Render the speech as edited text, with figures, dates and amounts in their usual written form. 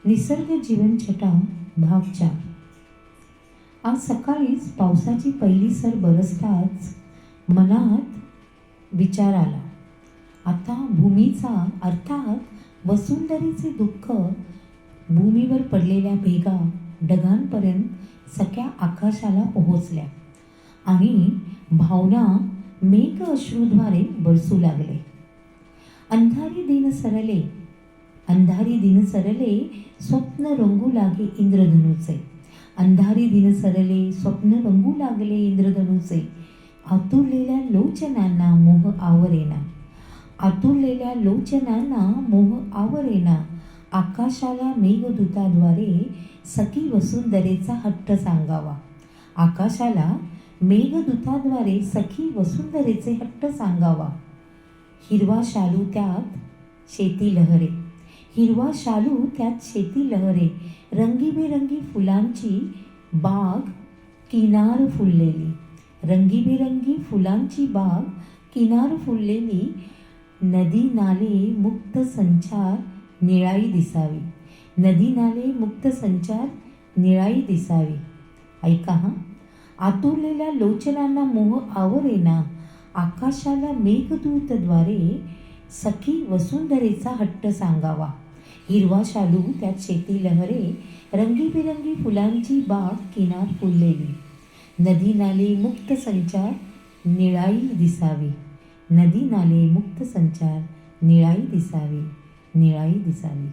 निसर्ग जीवनछटा भाग 4. आज सकाळीच पावसाची पहिली सर बरसताच मनात विचार आला. आता भूमीचा अर्थात वसुंधरेचे दुःख भूमीवर पडलेल्या भेगा ढगांपर्यंत सख्या आकाशाला पोहोचल्या आणि भावना मेघ अश्रूद्वारे बरसू लागले. अंधारी दिन सरले स्वप्न रंगू लागे इंद्रधनुचे. अंधारी दिन सरले स्वप्न रंगू लागले इंद्रधनुचे. आतुरलेल्या लोचनांना मोह आवरेना. आतुरलेल्या लोचनांना मोह आवरेना. आकाशाला मेघदूताद्वारे सखी वसुंधरेचा हट्ट सांगावा. आकाशाला मेघदूताद्वारे सखी वसुंधरेचे हट्ट सांगावा. हिरवा शालू त्यात शेती लहरे. हिरवा शालू त्यात शेती लहरे. रंगीबेरंगी फुलांची बाग किनार फुललेली. रंगीबेरंगी फुलांची बाग किनार फुललेली. नदी नाले मुक्त संचार निळाई दिसावी. नदी नाले मुक्त संचार निळाई दिसावी. ऐका हा. आतुरलेल्या लोचनांना मोह आवरेना. आकाशाला मेघदूतद्वारे सखी वसुंधरेचा हट्ट सांगावा. हिरवा शालू त्यात शेती लहरे. रंगीबेरंगी फुलांची बाग किनार फुललेली. नदी नाले मुक्त संचार निळाई दिसावी. नदी नाले मुक्त संचार निळाई दिसावी. निळाई दिसावी.